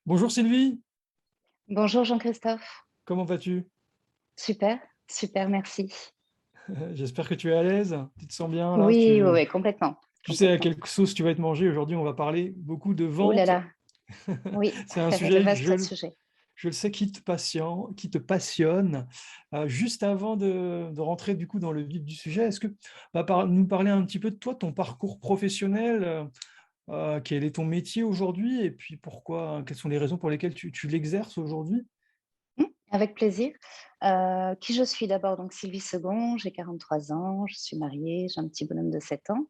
Bonjour Sylvie, Bonjour Jean-Christophe. comment vas-tu? Super, super, merci. J'espère que tu es à l'aise, tu te sens bien là, Oui, oui, tu, oui, complètement, tu sais à complètement. quelle sauce tu vas être mangé. Aujourd'hui, on va parler beaucoup de Ouh là vente. là, oui, C'est un le sujet, vaste sujet. je le sais, qui te passionne. Juste avant de rentrer du coup dans le vif du sujet, est-ce que nous parler un petit peu de toi, ton parcours professionnel, quel est ton métier aujourd'hui et puis pourquoi, quelles sont les raisons pour lesquelles tu l'exerces aujourd'hui? Avec plaisir. Qui je suis d'abord? Donc Sylvie Segon, j'ai 43 ans, je suis mariée, j'ai un petit bonhomme de 7 ans.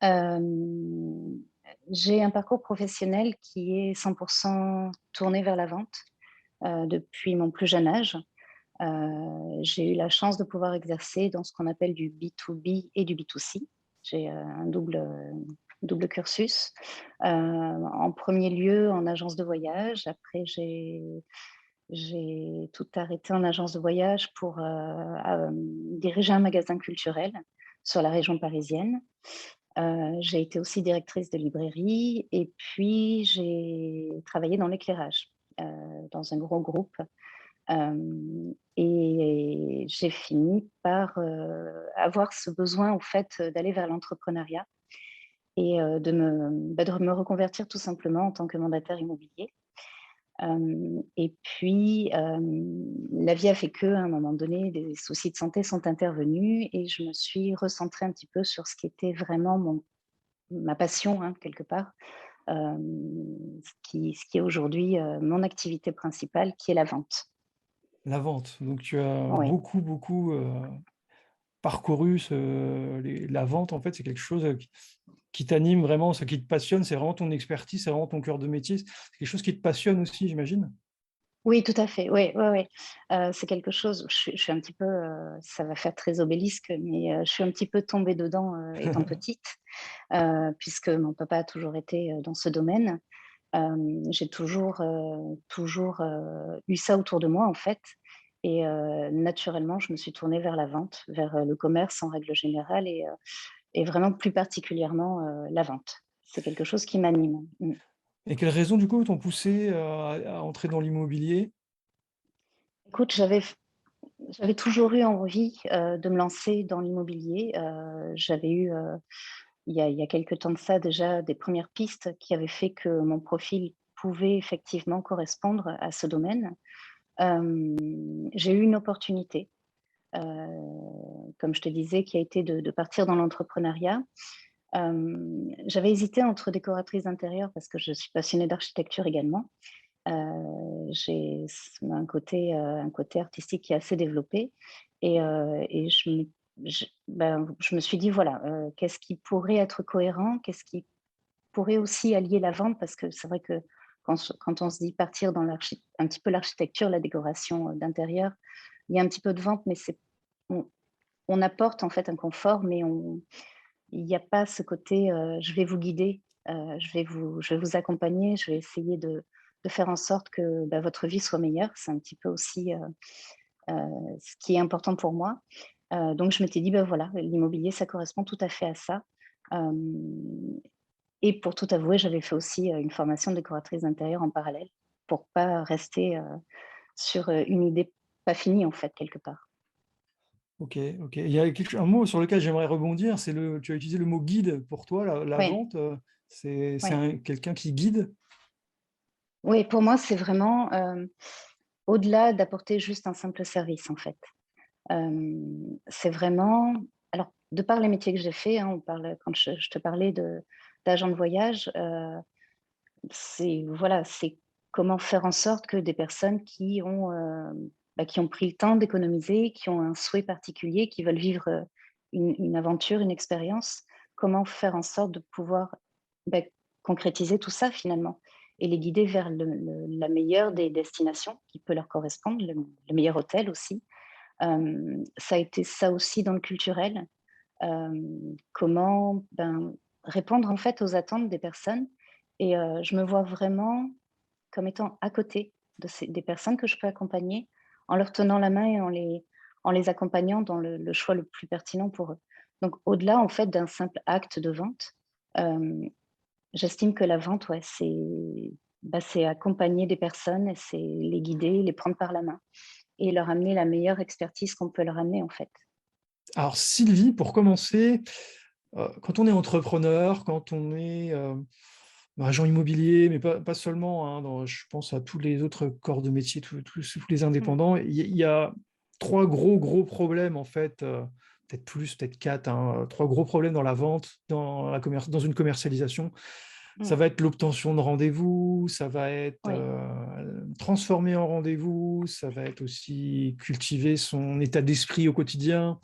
Hem, j'ai un parcours professionnel qui est 100 tourné vers la vente, depuis mon plus jeune âge. J'ai eu la chance de pouvoir exercer dans ce qu'on appelle du B2B et du B2C. J'ai, un double cursus. En premier lieu en agence de voyage, après j'ai tout arrêté en agence de voyage pour, diriger un magasin culturel sur la région parisienne. J'ai été aussi directrice de librairie et puis j'ai travaillé dans l'éclairage, dans un gros groupe. Et j'ai fini par, avoir ce besoin, au fait, d'aller vers l'entrepreneuriat et de me reconvertir tout simplement en tant que mandataire immobilier. Et puis, la vie a fait qu'à un moment donné, des soucis de santé sont intervenus et je me suis recentrée un petit peu sur ce qui était vraiment ma passion, hein, quelque part, ce qui est aujourd'hui, mon activité principale, qui est la vente. La vente. Donc tu as Oui. beaucoup, parcouru la vente, en fait, c'est quelque chose qui t'anime vraiment, ce qui te passionne, c'est vraiment ton expertise, c'est vraiment ton cœur de métier. C'est quelque chose qui te passionne aussi, j'imagine? Oui, tout à fait. Oui, oui, oui. C'est quelque chose je suis un petit peu, ça va faire très obélisque, mais je suis un petit peu tombée dedans, étant petite, puisque mon papa a toujours été, dans ce domaine. J'ai toujours, eu ça autour de moi, en fait et naturellement, je me suis tournée vers la vente, vers, le commerce en règle générale et vraiment plus particulièrement, la vente. C'est quelque chose qui m'anime. Mmh. Et quelles raisons, du coup, t'ont poussé, à entrer dans l'immobilier? Écoute, j'avais toujours eu envie, de me lancer dans l'immobilier. J'avais eu, il y a quelque temps de ça déjà, des premières pistes qui avaient fait que mon profil pouvait effectivement correspondre à ce domaine. Hem, j'ai eu une opportunité, comme je te disais, qui a été de partir dans l'entrepreneuriat. J'avais hésité entre décoratrice d'intérieur parce que je suis passionnée d'architecture également. J'ai un côté artistique qui est assez développé et je me suis dit: «Voilà, qu'est-ce qui pourrait être cohérent? Qu'est-ce qui pourrait aussi allier la vente?» parce que c'est vrai que quand on se dit partir dans un petit peu l'architecture, la décoration, d'intérieur, il y a un petit peu de vente, mais on on apporte en fait un confort, mais il n'y a pas ce côté, je vais vous guider, je vais vous accompagner, je vais essayer de faire en sorte que, bah, votre vie soit meilleure. C'est un petit peu aussi, ce qui est important pour moi. Donc je m'étais dit: «Bah, voilà, l'immobilier, ça correspond tout à fait à ça». Hem et pour tout avouer, j'avais fait aussi, une formation de décoratrice d'intérieur en parallèle pour pas rester, sur, une idée pas finie, en fait, quelque part. OK, OK. Il y a un mot sur lequel j'aimerais rebondir, tu as utilisé le mot guide pour toi, la Oui, vente, c'est oui. quelqu'un qui guide? Oui, pour moi, c'est vraiment, au-delà d'apporter juste un simple service, en fait. C'est vraiment alors, de par les métiers que j'ai faits, hein, on parle quand je te parlais d'agent de voyage, c'est voilà, c'est comment faire en sorte que des personnes qui ont pris le temps d'économiser, qui ont un souhait particulier, qui veulent vivre, une aventure, une expérience, comment faire en sorte de pouvoir, bah, concrétiser tout ça finalement et les guider vers la meilleure des destinations qui peut leur correspondre, le meilleur hôtel aussi. Ça a été ça aussi dans le culturel. Comment, ben, répondre en fait aux attentes des personnes et je me vois vraiment comme étant à côté des personnes que je peux accompagner, en leur tenant la main et en les accompagnant dans le choix le plus pertinent pour eux. Donc au-delà en fait d'un simple acte de vente, hem, j'estime que la vente, ouais, c'est accompagner des personnes, c'est les guider, les prendre par la main et leur amener la meilleure expertise qu'on peut leur amener, en fait. Alors Sylvie, pour commencer, quand on est entrepreneur, quand on est, agent immobilier, mais pas seulement, hein, je pense à tous les autres corps de métier, tous les Mmh. indépendants, il y a 3 gros problèmes en fait, peut-être plus, peut-être 4, hein, 3 gros problèmes dans la vente, dans une commercialisation. Ça Mmh. va être l'obtention de rendez-vous, ça va être, Oui, transformer en rendez-vous, ça va être aussi cultiver son état d'esprit au quotidien,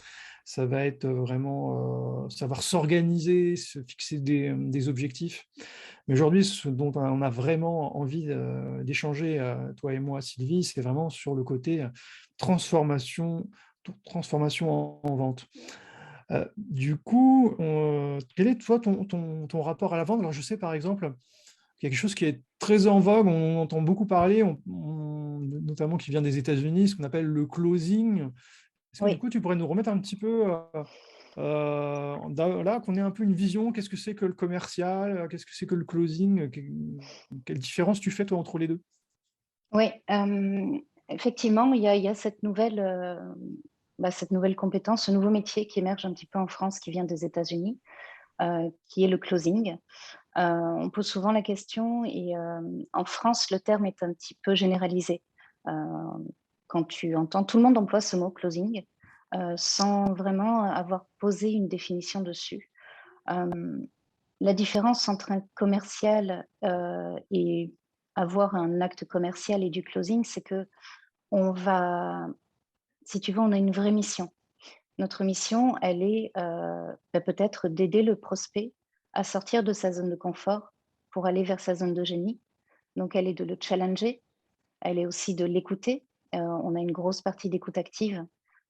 ça va être, vraiment, savoir s'organiser, se fixer des objectifs. Mais aujourd'hui, ce dont on a vraiment envie, d'échanger, toi et moi, Sylvie, c'est vraiment sur le côté, transformation transformation en vente. Du coup, quel est toi ton rapport à la vente? Alors je sais par exemple, quelque chose qui est très en vogue, on entend beaucoup parler, notamment qui vient des États-Unis, ce qu'on appelle le closing. Est-ce que du oui. coup, tu pourrais nous remettre un petit peu, là, qu'on ait un peu une vision, qu'est-ce que c'est que le commercial? Qu'est-ce que c'est que le closing? Quelle différence tu fais toi entre les deux? Oui, effectivement, il y a cette nouvelle compétence, ce nouveau métier qui émerge un petit peu en France, qui vient des États-Unis, qui est le closing. On pose souvent la question et en France, le terme est un petit peu généralisé. Heu, Quand tu entends tout le monde emploie ce mot closing, sans vraiment avoir posé une définition dessus. Hem, la différence entre un commercial, et avoir un acte commercial et du closing, c'est que on va si tu veux, on a une vraie mission. Notre mission, elle est, peut-être d'aider le prospect à sortir de sa zone de confort pour aller vers sa zone de génie. Donc elle est de le challenger, elle est aussi de l'écouter. On a une grosse partie d'écoute active.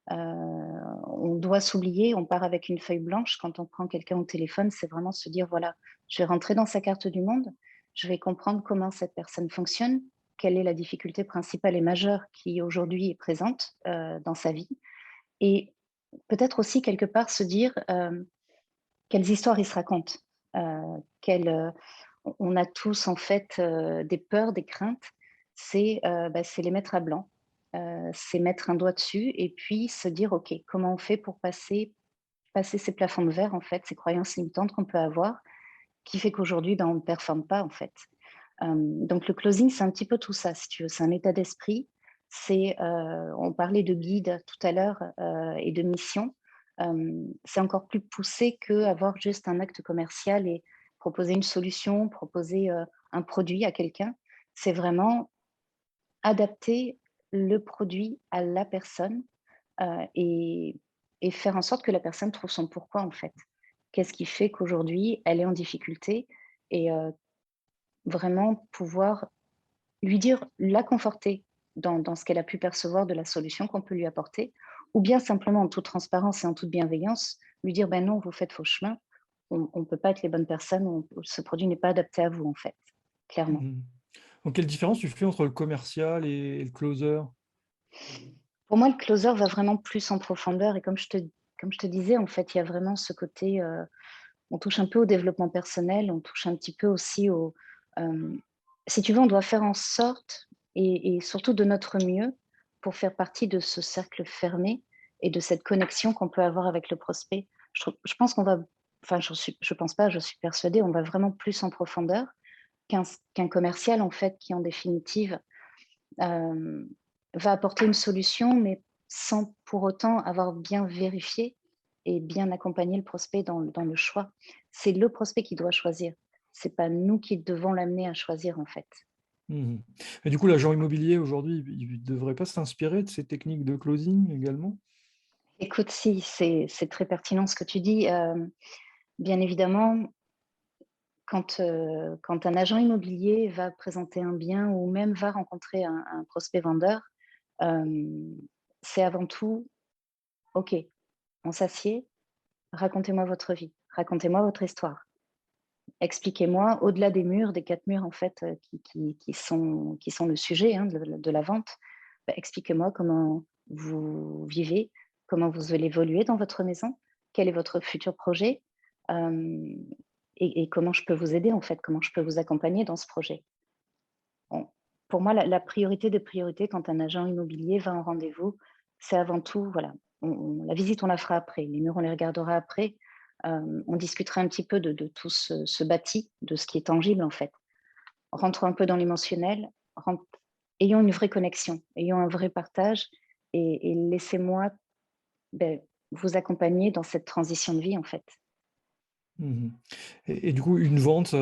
On doit s'oublier, on part avec une feuille blanche quand on prend quelqu'un au téléphone, c'est vraiment se dire: «Voilà, je vais rentrer dans sa carte du monde, je vais comprendre comment cette personne fonctionne, quelle est la difficulté principale et majeure qui aujourd'hui est présente, dans sa vie» et peut-être aussi quelque part se dire, quelles histoires ils se racontent. Quelles, on a tous en fait, des peurs, des craintes. C'est les mettre à blanc, c'est mettre un doigt dessus et puis se dire: «OK, comment on fait pour passer ces plafonds de verre en fait, ces croyances limitantes qu'on peut avoir, qui fait qu'aujourd'hui, on ne performe pas en fait?» Donc le closing, c'est un petit peu tout ça si tu veux. C'est un état d'esprit, on parlait de guide tout à l'heure, et de mission. C'est encore plus poussé qu'avoir juste un acte commercial et proposer une solution, proposer, un produit à quelqu'un. C'est vraiment adapter le produit à la personne, et faire en sorte que la personne trouve son pourquoi en fait. Qu'est-ce qui fait qu'aujourd'hui elle est en difficulté et vraiment pouvoir lui dire, la conforter dans ce qu'elle a pu percevoir de la solution qu'on peut lui apporter, ou bien simplement en toute transparence et en toute bienveillance, lui dire: «Ben non, vous faites faux chemin, on ne peut pas être les bonnes personnes, ce produit n'est pas adapté à vous, en fait», clairement. Mmh. Donc quelle différence tu fais entre le commercial et le closer? Pour moi, le closer va vraiment plus en profondeur et comme je te disais, en fait, il y a vraiment ce côté, on touche un peu au développement personnel, on touche un petit peu aussi hem, si tu veux, on doit faire en sorte et surtout de notre mieux pour faire partie de ce cercle fermé et de cette connexion qu'on peut avoir avec le prospect. Je pense qu'on va enfin, je pense pas, je suis persuadée, on va vraiment plus en profondeur qu'un commercial, en fait, qui en définitive, hem, va apporter une solution, mais sans pour autant avoir bien vérifié et bien accompagné le prospect dans le choix. C'est le prospect qui doit choisir. C'est pas nous qui devons l'amener à choisir, en fait. Mmh. Et du coup, l'agent immobilier aujourd'hui, il devrait pas s'inspirer de ces techniques de closing également? Écoute, si, c'est très pertinent ce que tu dis. Bien évidemment, quand un agent immobilier va présenter un bien ou même va rencontrer un prospect vendeur, hem, c'est avant tout: «OK, on s'assied, racontez-moi votre vie, racontez-moi votre histoire. Expliquez-moi, au-delà des murs, des 4 murs en fait, qui sont le sujet, hein, de la vente, expliquez-moi comment vous vivez, comment vous allez évoluer dans votre maison, quel est votre futur projet, hem et comment je peux vous aider en fait, comment je peux vous accompagner dans ce projet. pour moi, la priorité des priorités quand un agent immobilier va en rendez-vous, c'est avant tout, voilà, la visite, on la fera après, les murs, on les regardera après. On discutera un petit peu de tout ce bâti, de ce qui est tangible en fait. Rentrons un peu dans l'émotionnel, ayons une vraie connexion, ayons un vrai partage et laissez-moi ben, vous accompagner dans cette transition de vie en fait. Mmh. Et du coup, une vente,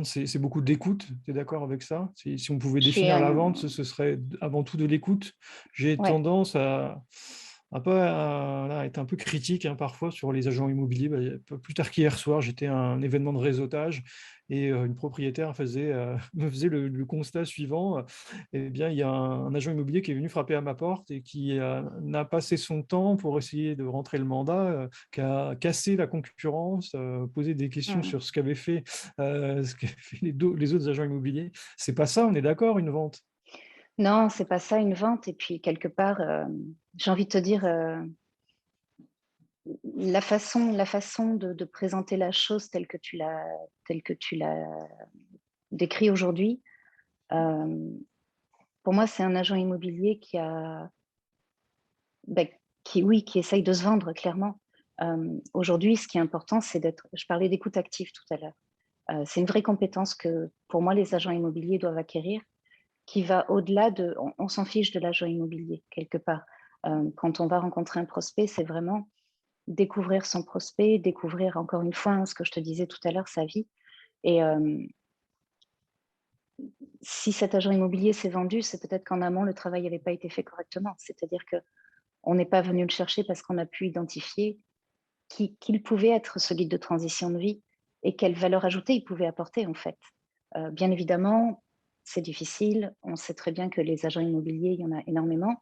c'est beaucoup d'écoute, tu es d'accord avec ça? Si on pouvait Je suis définir la un, vente, ce serait avant tout de l'écoute. J'ai ouais, tendance à un peu à être un peu critique, hein, parfois sur les agents immobiliers. Bah, il y a pas plus tard qu'hier soir, j'étais à un événement de réseautage et une propriétaire me faisait le constat suivant: eh bien, il y a un agent immobilier qui est venu frapper à ma porte et qui, n'a passé son temps pour essayer de rentrer le mandat, qui a cassé la concurrence, posé des questions mmh. sur ce qu'avaient fait les autres agents immobiliers. C'est pas ça, on est d'accord, une vente? Non, c'est pas ça une vente et puis quelque part, j'ai envie de te dire, la façon de présenter la chose telle que tu l'as décrit aujourd'hui, hem, pour moi, c'est un agent immobilier bah, qui essaye de se vendre clairement. Aujourd'hui, ce qui est important, c'est d'être je parlais d'écoute active tout à l'heure. C'est une vraie compétence que, pour moi, les agents immobiliers doivent acquérir, qui va au-delà de on s'en fiche de l'agent immobilier quelque part. Quand on va rencontrer un prospect, c'est vraiment découvrir son prospect, découvrir encore une fois, hein, ce que je te disais tout à l'heure, sa vie et si cet agent immobilier s'est vendu, c'est peut-être qu'en amont, le travail n'avait pas été fait correctement. C'est-à-dire qu'on n'est pas venu le chercher parce qu'on a pu identifier qu'il pouvait être ce guide de transition de vie et quelle valeur ajoutée il pouvait apporter en fait. Bien évidemment, c'est difficile. On sait très bien que les agents immobiliers, il y en a énormément.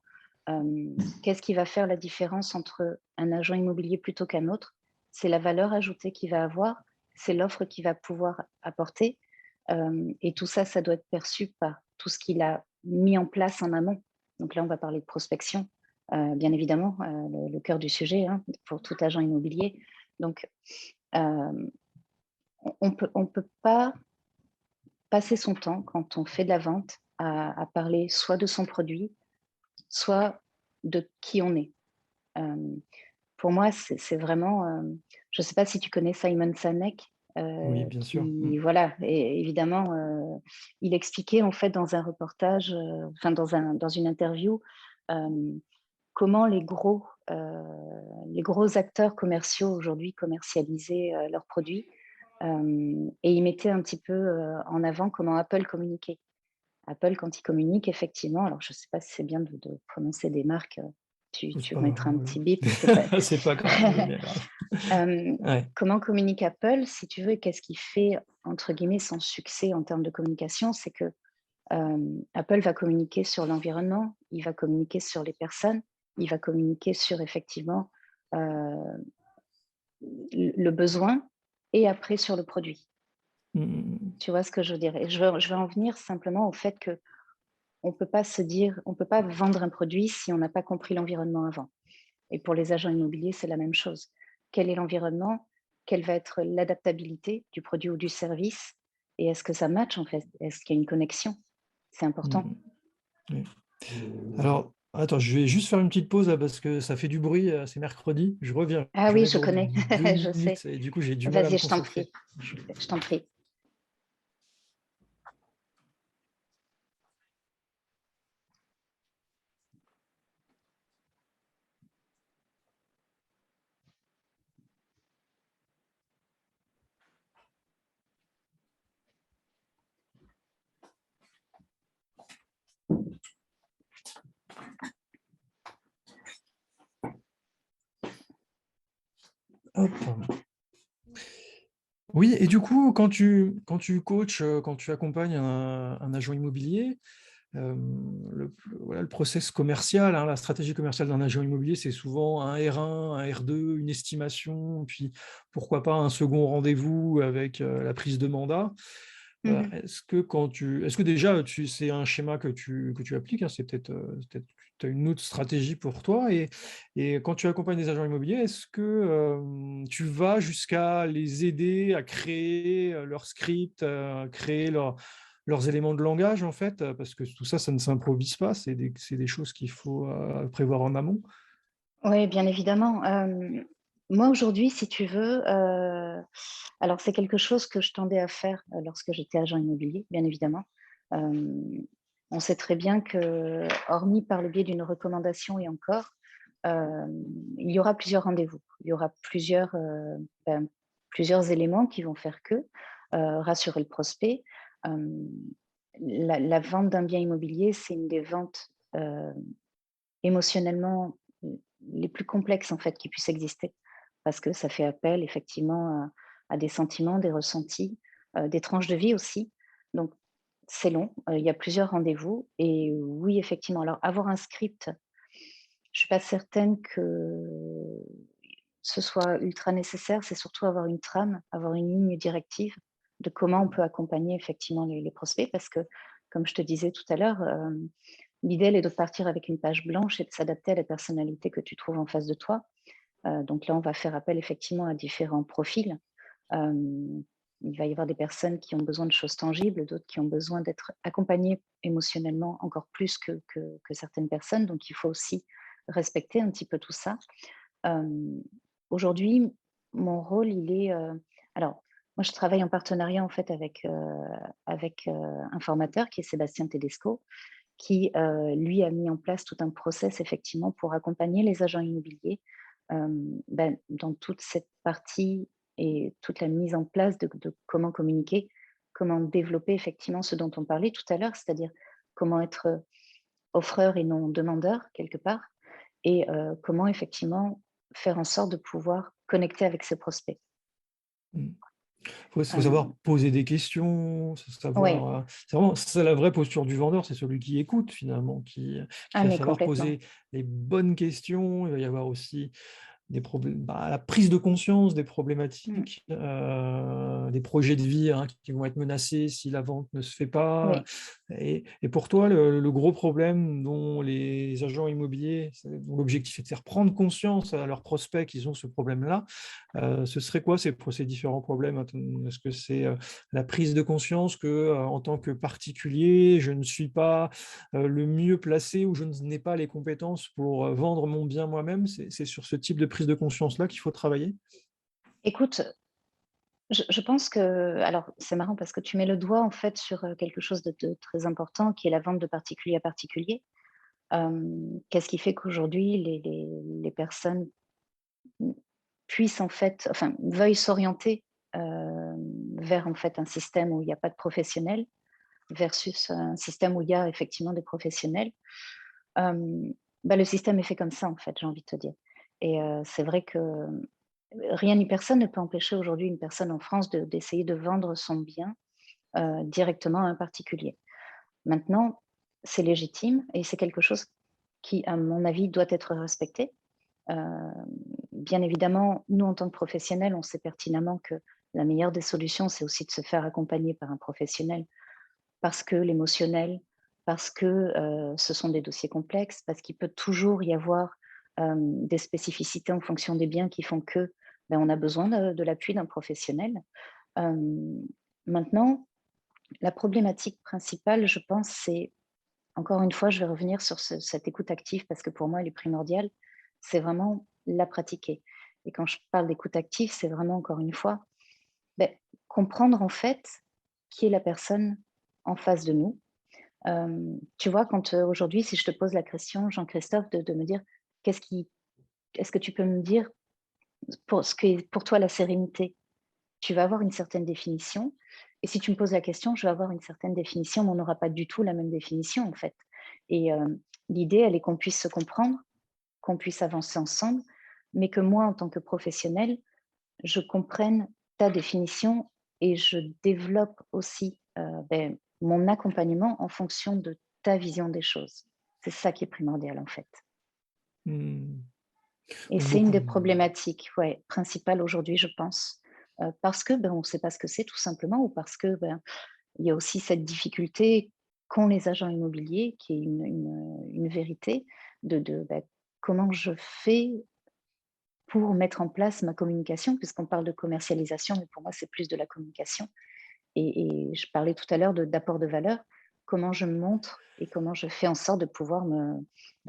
Qu'est-ce qui va faire la différence entre un agent immobilier plutôt qu'un autre? C'est la valeur ajoutée qu'il va avoir, c'est l'offre qu'il va pouvoir apporter. Et tout ça, ça doit être perçu par tout ce qu'il a mis en place en amont. Donc là, on va parler de prospection, bien évidemment, le cœur du sujet hein, pour tout agent immobilier. Donc, euh, on peut pas passer son temps quand on fait de la vente à parler soit de son produit, soit de qui on est. Euh, pour moi, c'est vraiment. Je ne sais pas si tu connais Simon Sinek, Oui, bien sûr. Mmh. qui, voilà, et évidemment, il expliquait en fait dans un reportage, enfin dans une interview, euh, comment les gros acteurs commerciaux aujourd'hui commercialisaient leurs produits. Et il mettait un petit peu en avant comment Apple communiquait. Apple, quand il communique, effectivement, alors je ne sais pas si c'est bien de prononcer des marques, C'est tu pas remettras un petit bip, c'est pas. c'est pas grave, c'est bien grave. Ouais. Comment communique Apple, si tu veux, et qu'est-ce qui fait, entre guillemets, son succès en termes de communication, c'est que Apple va communiquer sur l'environnement, il va communiquer sur les personnes, il va communiquer sur effectivement euh, le besoin et après sur le produit. Mmh mh, mmh. Tu vois ce que je veux dire? Et je veux en venir simplement au fait que on peut pas se dire, on peut pas vendre un produit si on n'a pas compris l'environnement avant. Et pour les agents immobiliers, c'est la même chose. Quel est l'environnement? Quelle va être l'adaptabilité du produit ou du service? Et est-ce que ça match en fait? Est-ce qu'il y a une connexion? C'est Mmh important. mh. Oui. Alors, attends, je vais juste faire une petite pause là parce que ça fait du bruit, c'est mercredi. Ah Je oui, reviens je dans connais, 2 je sais. minutes et du coup, j'ai du mal à me Vas-y, je t'en concentrer. prie, je t'en prie. Hop. Oui, et du coup, quand tu coaches, quand tu accompagnes un agent immobilier, voilà, le process commercial, hein, la stratégie commerciale d'un agent immobilier, c'est souvent un R1, un R2, une estimation, puis pourquoi pas un second rendez-vous avec la prise de mandat. Mhm. Est-ce que déjà c'est un schéma que tu appliques, hein, c'est peut-être que tu as une autre stratégie pour toi, et quand tu accompagnes des agents immobiliers, est-ce que tu vas jusqu'à les aider à créer leur script, créer leurs éléments de langage, en fait, parce que tout ça, ça ne s'improvise pas, c'est des choses qu'il faut prévoir en amont. Oui, bien évidemment. Moi, aujourd'hui, si tu veux, alors c'est quelque chose que je tendais à faire, lorsque j'étais agent immobilier, bien évidemment. On sait très bien que, hormis par le biais d'une recommandation et encore, il y aura plusieurs rendez-vous. Il y aura plusieurs éléments qui vont faire que, rassurer le prospect. Hem, la vente d'un bien immobilier, c'est une des ventes, émotionnellement, les plus complexes, en fait, qui puissent exister. Parce que ça fait appel effectivement à des sentiments, des ressentis, des tranches de vie aussi. Donc c'est long, il y a plusieurs rendez-vous et oui, effectivement, alors avoir un script, je suis pas certaine que ce soit ultra nécessaire. C'est surtout avoir une trame, avoir une ligne directive de comment on peut accompagner effectivement les prospects parce que, comme je te disais tout à l'heure, l'idée elle est de partir avec une page blanche et de s'adapter à la personnalité que tu trouves en face de toi. Donc là, on va faire appel effectivement à différents profils. Hem, il va y avoir des personnes qui ont besoin de choses tangibles, d'autres qui ont besoin d'être accompagnées émotionnellement encore plus que certaines personnes. Donc il faut aussi respecter un petit peu tout ça. Hem, Aujourd'hui, mon rôle, il est, alors moi, je travaille en partenariat en fait avec un formateur qui est Sébastien Tedesco, qui, lui, a mis en place tout un process effectivement pour accompagner les agents immobiliers, dans toute cette partie et toute la mise en place de comment communiquer, comment développer effectivement ce dont on parlait tout à l'heure, c'est-à-dire comment être, offreur et non demandeur quelque part et comment effectivement faire en sorte de pouvoir connecter avec ses prospects. Mmh. Faut savoir Hem, poser des questions, ouais, savoir, c'est vraiment ça la vraie posture du vendeur, c'est celui qui écoute finalement, qui ah va mais savoir complètement. poser les bonnes questions. Il va y avoir aussi des problèmes, bah, la prise de conscience des Mmh, problématiques, des projets de vie, hein, qui vont être menacés si la vente ne se fait pas. oui. Et pour toi, le gros problème dont les agents immobiliers, dont l'objectif est de faire prendre conscience à leurs prospects qu'ils ont ce problème-là, ce serait quoi ces différents problèmes? Est-ce que c'est, la prise de conscience que, en tant que particulier, je ne suis pas, le mieux placé ou je n'ai pas les compétences pour, vendre mon bien moi-même? C'est sur ce type de prise de conscience-là qu'il faut travailler? Écoute, je pense que alors c'est marrant parce que tu mets le doigt en fait sur, quelque chose de très important qui est la vente de particulier à particulier. Qu'est-ce qui fait qu'aujourd'hui les personnes, mmh, puissent en fait enfin veuillent s'orienter, vers en fait un système où il y a pas de professionnels versus un système où il y a effectivement des professionnels? Hem, le système est fait comme ça en fait, j'ai envie de te dire et c'est vrai que, rien ni personne ne peut empêcher aujourd'hui une personne en France d'essayer de vendre son bien, directement à un particulier. Maintenant, c'est légitime et c'est quelque chose qui, à mon avis, doit être respecté. Bien évidemment, nous, en tant que professionnels, on sait pertinemment que la meilleure des solutions, c'est aussi de se faire accompagner par un professionnel parce que l'émotionnel, parce que, ce sont des dossiers complexes, parce qu'il peut toujours y avoir, des spécificités en fonction des biens qui font que, on a besoin de l'appui d'un professionnel. Hem, Maintenant, la problématique principale, je pense, c'est encore une fois, je vais revenir sur cette écoute active parce que pour moi, elle est primordiale. C'est vraiment la pratiquer. Et quand je parle d'écoute active, c'est vraiment encore une fois, beh, comprendre en fait qui est la personne en face de nous. Tu vois, quand aujourd'hui, si je te pose la question, Jean-Christophe, de me dire qu'est-ce qui, est-ce que tu peux me dire pour ce qui est pour toi la sérénité? Tu vas avoir une certaine définition. Et si tu me poses la question, je vais avoir une certaine définition, mais on n'aura pas du tout la même définition, en fait. Et l'idée, elle est qu'on puisse se comprendre, qu'on puisse avancer ensemble, mais que moi, en tant que professionnelle, je comprenne ta définition et je développe aussi mon accompagnement en fonction de ta vision des choses. C'est ça qui est primordial, en fait. Mmh. Et Donc c'est une beaucoup des de problématiques, ouais, principales aujourd'hui, je pense, parce que, on ne sait pas ce que c'est tout simplement ou parce que, il y a aussi cette difficulté qu'ont les agents immobiliers, qui est une vérité de comment je fais pour mettre en place ma communication, puisqu'on parle de commercialisation, mais pour moi, c'est plus de la communication. Et je parlais tout à l'heure d'apport de valeur, comment je me montre et comment je fais en sorte de pouvoir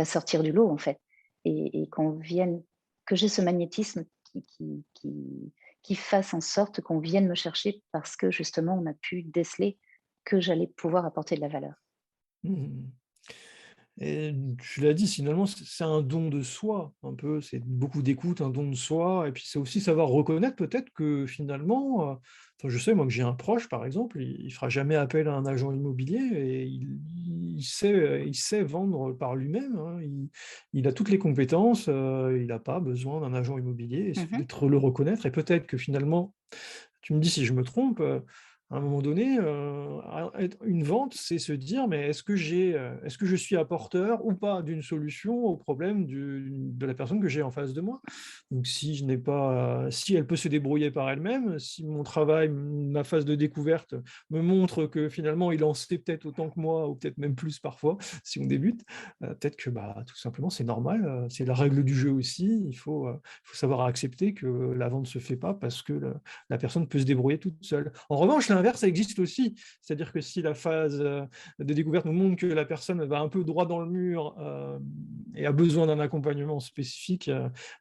sortir du lot, en fait. Et que j'ai ce magnétisme qui fasse en sorte qu'on vienne me chercher parce que justement, on a pu déceler que j'allais pouvoir apporter de la valeur. Mmh. Et tu l'as dit, finalement, c'est un don de soi, un peu, c'est beaucoup d'écoute, un don de soi et puis c'est aussi savoir reconnaître peut-être que finalement, enfin, je sais moi que j'ai un proche par exemple, il fera jamais appel à un agent immobilier et il sait vendre par lui-même, hein. Il a toutes les compétences, il n'a pas besoin d'un agent immobilier. Il suffit Mmh. d'être le reconnaître et peut-être que finalement, tu me dis si je me trompe, à un moment donné, être une vente, c'est se dire: «Mais est-ce que je suis apporteur ou pas d'une solution au problème de la personne que j'ai en face de moi?» Donc si je n'ai pas si elle peut se débrouiller par elle-même, si mon travail, ma phase de découverte me montre que finalement il en sait peut-être autant que moi ou peut-être même plus parfois, si on débute, peut-être que, bah, tout simplement c'est normal, c'est la règle du jeu aussi. Il faut savoir accepter que la vente se fait pas parce que la personne peut se débrouiller toute seule. En revanche, l'inverse, ça existe aussi. C'est-à-dire que si la phase de découverte nous montre que la personne va un peu droit dans le mur et a besoin d'un accompagnement spécifique,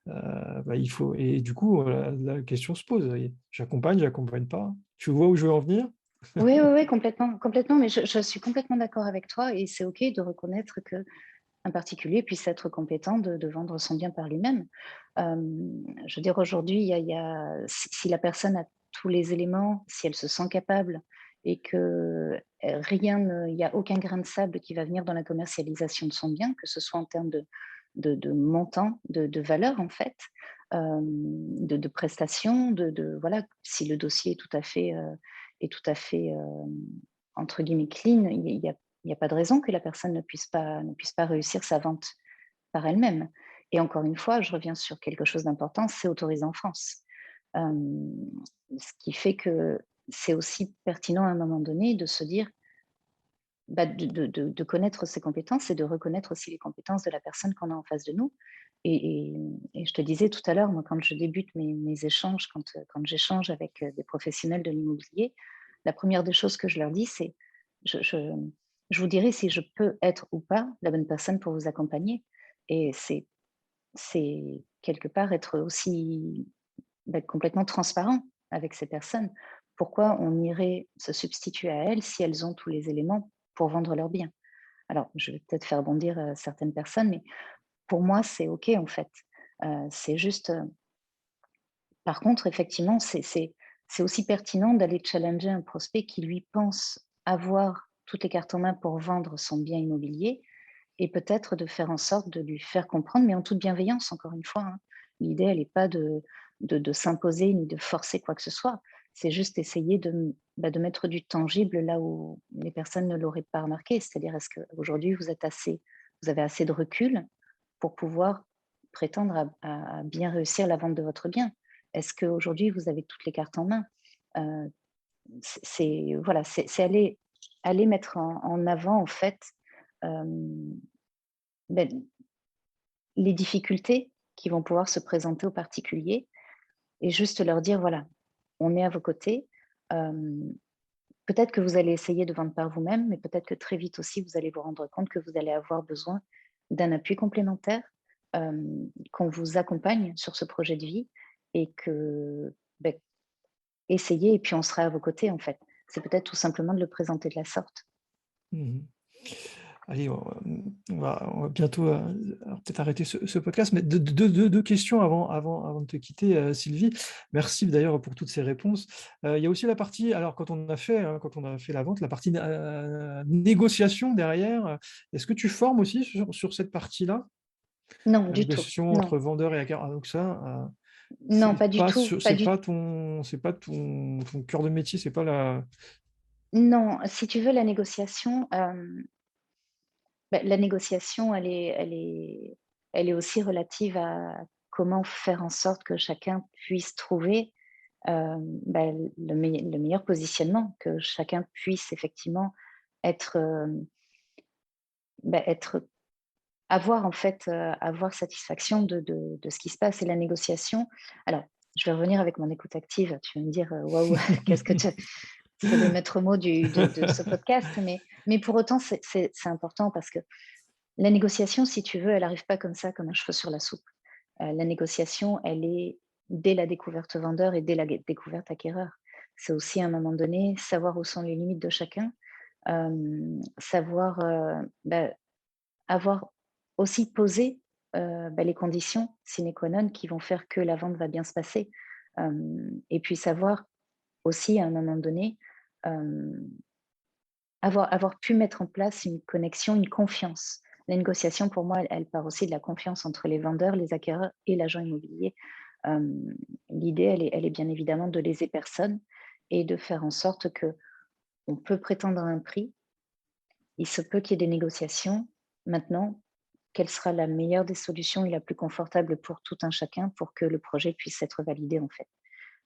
bah, il faut. Et du coup, la question se pose. J'accompagne, j'accompagne pas. Tu vois où je veux en venir? Oui, oui, oui, complètement, complètement, mais je suis complètement d'accord avec toi et c'est OK de reconnaître qu'un particulier puisse être compétent de vendre son bien par lui-même. Je veux dire aujourd'hui, si la personne a tous les éléments, si elle se sent capable et que, il y a aucun grain de sable qui va venir dans la commercialisation de son bien, que ce soit en termes de montant, de valeur en fait, de prestations, voilà, si le dossier est tout à fait, entre guillemets «clean», il y a pas de raison que la personne ne puisse pas réussir sa vente par elle-même. Et encore une fois, je reviens sur quelque chose d'important, c'est autorisé en France. Hem, Ce qui fait que c'est aussi pertinent à un moment donné de se dire, de connaître ses compétences et de reconnaître aussi les compétences de la personne qu'on a en face de nous. Et je te disais tout à l'heure, moi, quand je débute mes échanges, quand j'échange avec, des professionnels de l'immobilier, la première des choses que je leur dis, c'est: «Je je je vous dirai si je peux être ou pas la bonne personne pour vous accompagner». Et c'est quelque part être aussi, complètement transparent avec ces personnes. Pourquoi on irait se substituer à elles si elles ont tous les éléments pour vendre leurs biens? Alors, je vais peut-être faire bondir, certaines personnes, mais pour moi, c'est OK, en fait. C'est juste, par contre, effectivement, c'est aussi pertinent d'aller challenger un prospect qui, lui, pense avoir toutes les cartes en main pour vendre son bien immobilier et peut-être de faire en sorte de lui faire comprendre, mais en toute bienveillance, encore une fois, hein. L'idée, elle n'est pas de s'imposer ni de forcer quoi que ce soit. C'est juste essayer de mettre du tangible là où les personnes ne l'auraient pas remarqué. C'est-à-dire, est-ce qu'aujourd'hui, vous avez assez de recul pour pouvoir prétendre à bien réussir la vente de votre bien? Est-ce qu'aujourd'hui, vous avez toutes les cartes en main? Heu, voilà, c'est aller mettre en avant, en fait, hem, beh, les difficultés qui vont pouvoir se présenter aux particuliers et juste leur dire: «Voilà, on est à vos côtés». Hem, Peut-être que vous allez essayer de vendre par vous-même, mais peut-être que très vite aussi, vous allez vous rendre compte que vous allez avoir besoin d'un appui complémentaire, qu'on vous accompagne sur ce projet de vie et que, beh, essayez et puis on sera à vos côtés, en fait. C'est peut-être tout simplement de le présenter de la sorte. Mmh. Allez, on va bientôt, alors peut-être arrêter ce podcast, mais deux questions avant de te quitter, Sylvie. Merci d'ailleurs pour toutes ces réponses. Il y a aussi la partie alors quand on a fait la vente, la partie, négociation derrière, est-ce que tu formes aussi sur cette partie-là? Non, La du tout. négociation Non. entre vendeur et acquéreur, donc ça, Non, pas du tout, pas du c'est pas ton cœur de métier, c'est pas la. non, si tu veux la négociation, la négociation, elle est aussi relative à comment faire en sorte que chacun puisse trouver, le meilleur positionnement, que chacun puisse effectivement être, être avoir en fait, avoir satisfaction de ce qui se passe. Et la négociation, alors je vais revenir avec mon écoute active, tu vas me dire: «Waouh, qu'est-ce que tu serait le maître mot de ce podcast, mais pour autant, c'est important parce que la négociation, si tu veux, elle n'arrive pas comme ça, comme un cheveu sur la soupe. La négociation, elle est dès la découverte vendeur et dès la découverte acquéreur. C'est aussi à un moment donné savoir où sont les limites de chacun, savoir avoir aussi posé les conditions sine qua non qui vont faire que la vente va bien se passer. Et puis savoir aussi à un moment donné avoir pu mettre en place une connexion, une confiance. La négociation, pour moi, elle part aussi de la confiance entre les vendeurs, les acquéreurs et l'agent immobilier. L'idée, elle est bien évidemment de léser personne et de faire en sorte que on peut prétendre à un prix. Il se peut qu'il y ait des négociations. Maintenant, quelle sera la meilleure des solutions et la plus confortable pour tout un chacun pour que le projet puisse être validé, en fait.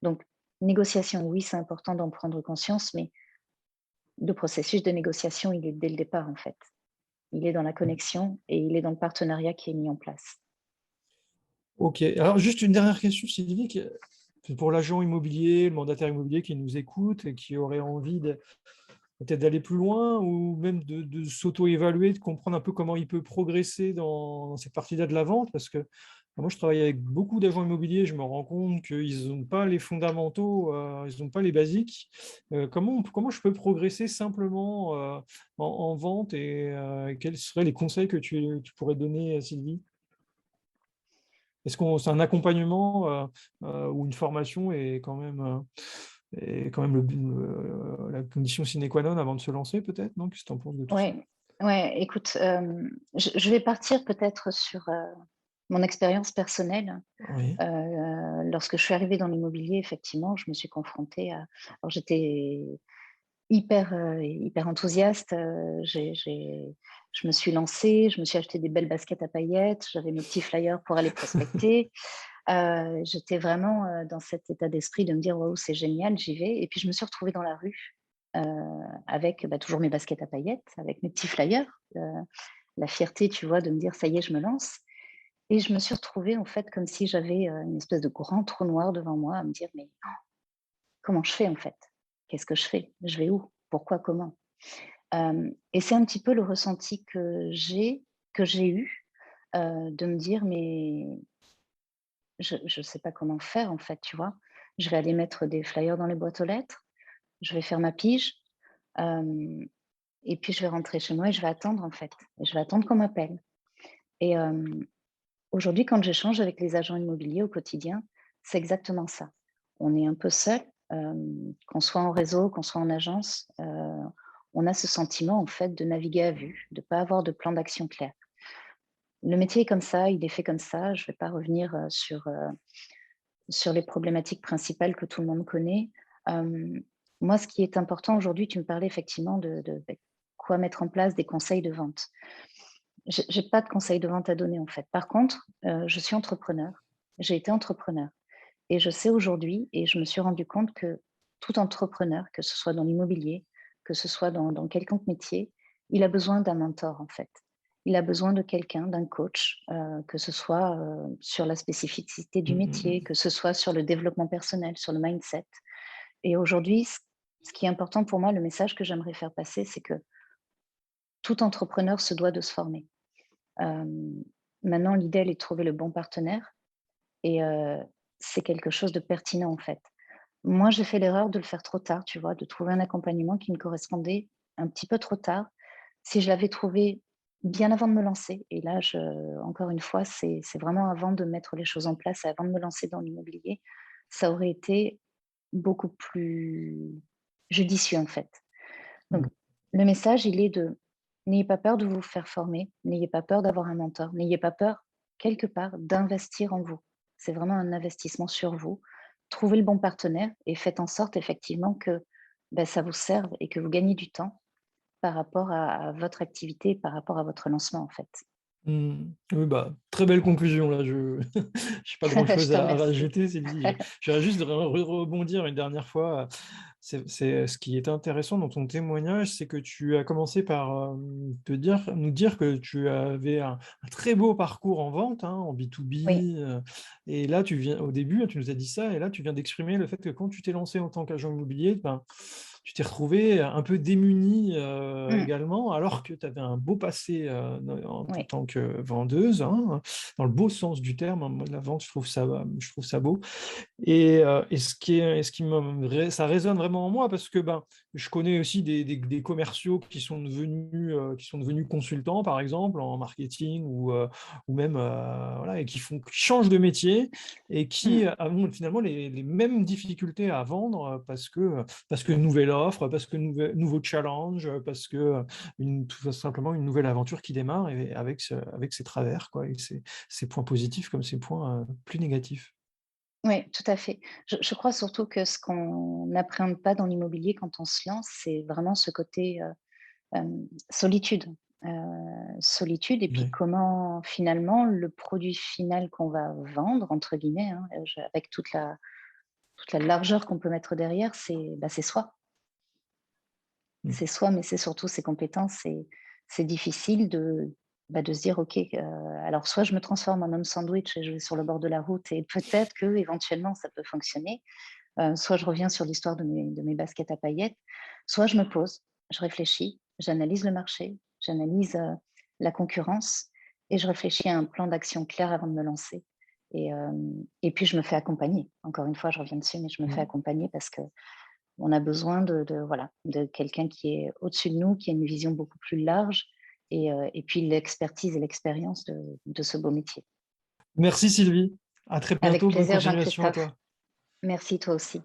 Donc, négociation, oui, c'est important d'en prendre conscience, mais le processus de négociation, il est dès le départ, en fait. Il est dans la connexion et il est dans le partenariat qui est mis en place. Ok, alors juste une dernière question, Sylvie, c'est pour l'agent immobilier, le mandataire immobilier qui nous écoute et qui aurait envie peut-être d'aller plus loin ou même de s'auto-évaluer, de comprendre un peu comment il peut progresser dans cette partie-là de la vente, parce que moi, je travaille avec beaucoup d'agents immobiliers, je me rends compte qu'ils n'ont pas les fondamentaux, ils n'ont pas les basiques. Comment je peux progresser simplement en vente et quels seraient les conseils que tu pourrais donner, Sylvie? Est-ce que c'est un accompagnement ou une formation est quand même la condition sine qua non avant de se lancer, peut-être, non? Qu'est-ce que tu en penses de tout ça? Ouais, ouais, écoute, je vais partir peut-être sur mon expérience personnelle. Oui. Lorsque je suis arrivée dans l'immobilier, effectivement, je me suis confrontée à. Alors, j'étais hyper enthousiaste. Je me suis lancée, je me suis acheté des belles baskets à paillettes, j'avais mes petits flyers pour aller prospecter. J'étais vraiment dans cet état d'esprit de me dire waouh, c'est génial, j'y vais. Et puis je me suis retrouvée dans la rue avec toujours mes baskets à paillettes, avec mes petits flyers. La fierté, tu vois, de me dire ça y est, je me lance. Et je me suis retrouvée en fait comme si j'avais une espèce de grand trou noir devant moi à me dire mais comment je fais en fait? Qu'est-ce que je fais? Je vais où? Pourquoi? Comment? Et c'est un petit peu le ressenti que j'ai eu, de me dire: «Mais je sais pas comment faire en fait», tu vois? Je vais aller mettre des flyers dans les boîtes aux lettres, je vais faire ma pige, hem et puis je vais rentrer chez moi et je vais attendre en fait. Et je vais attendre qu'on m'appelle. Et aujourd'hui, quand j'échange avec les agents immobiliers au quotidien, c'est exactement ça. On est un peu seul, qu'on soit en réseau, qu'on soit en agence, on a ce sentiment en fait de naviguer à vue, de pas avoir de plan d'action clair. Le métier est comme ça, il est fait comme ça. Je vais pas revenir, sur les problématiques principales que tout le monde connaît. Hem, Moi, ce qui est important aujourd'hui, tu me parlais effectivement quoi mettre en place, des conseils de vente. J'ai pas de conseils de vente à donner, en fait. Par contre, je suis entrepreneur. J'ai été entrepreneur et je sais aujourd'hui et je me suis rendu compte que tout entrepreneur, que ce soit dans l'immobilier, que ce soit dans quelconque métier, il a besoin d'un mentor, en fait. Il a besoin de quelqu'un, d'un coach, que ce soit, sur la spécificité du Mm, métier, mm, que ce soit sur le développement personnel, sur le mindset. Et aujourd'hui, ce qui est important pour moi, le message que j'aimerais faire passer, c'est que tout entrepreneur se doit de se former. Hem, Maintenant, l'idéal est de trouver le bon partenaire et c'est quelque chose de pertinent, en fait. Moi, j'ai fait l'erreur de le faire trop tard, tu vois? De trouver un accompagnement qui me correspondait un petit peu trop tard. Si je l'avais trouvé bien avant de me lancer et là, encore une fois, c'est vraiment avant de mettre les choses en place et avant de me lancer dans l'immobilier, ça aurait été beaucoup plus judicieux, en fait. Donc, mm. le message, il est de n'ayez pas peur de vous faire former, n'ayez pas peur d'avoir un mentor, n'ayez pas peur, quelque part, d'investir en vous. C'est vraiment un investissement sur vous. Trouvez le bon partenaire et faites en sorte effectivement que ça vous serve et que vous gagnez du temps par rapport à votre activité, par rapport à votre lancement, en fait. Oui, bah, très belle conclusion là. Je n'ai pas Je grand-chose te à remercie. rajouter, Sylvie. J'aurais juste de rebondir une dernière fois. C'est ce qui est intéressant dans ton témoignage, c'est que tu as commencé par nous dire que tu avais un très beau parcours en vente, hein, en B2B. Oui, Et là, au début, hein, tu nous as dit ça, et là, tu viens d'exprimer le fait que quand tu t'es lancé en tant qu'agent immobilier, ben, tu t'es retrouvée un peu démunie Mmh. également, alors que tu avais un beau passé en Ouais. tant que vendeuse, hein, dans le beau sens du terme, hein. Moi, la vente, je trouve ça beau. Et ce qui ça résonne vraiment en moi parce que ben, je connais aussi des commerciaux qui sont devenus consultants, par exemple, en marketing ou même voilà, et qui changent de métier et qui Mmh. ont finalement les mêmes difficultés à vendre parce que nouvelle offre, parce que nouveau challenge, parce que tout simplement une nouvelle aventure qui démarre et avec ses travers, quoi, et ses points positifs comme ses points plus négatifs. Oui, tout à fait. Je crois surtout que ce qu'on n'appréhende pas dans l'immobilier quand on se lance, c'est vraiment ce côté, solitude. Heu, Solitude et puis Ouais. comment finalement le produit final qu'on va «vendre» entre guillemets, hein, je avec toute la largeur qu'on peut mettre derrière, c'est, bah, c'est soi. Mmh. C'est soi, mais c'est surtout ses compétences et c'est difficile de, bah, de se dire: «OK, alors soit je me transforme en homme sandwich et je vais sur le bord de la route et peut-être que éventuellement ça peut fonctionner». Soit je reviens sur l'histoire de mes baskets à paillettes, soit je me pose, je réfléchis, j'analyse le marché, j'analyse, la concurrence et je réfléchis à un plan d'action clair avant de me lancer et puis je me fais accompagner. Encore une fois, je reviens dessus, mais je me fais Mmh. accompagner parce qu'on a besoin de voilà, de quelqu'un qui est au-dessus de nous, qui a une vision beaucoup plus large et puis l'expertise et l'expérience de ce beau métier. Merci Sylvie. À très Avec bientôt. Bonne plaisir, continuation à Jean-Christophe. toi. Merci, toi aussi.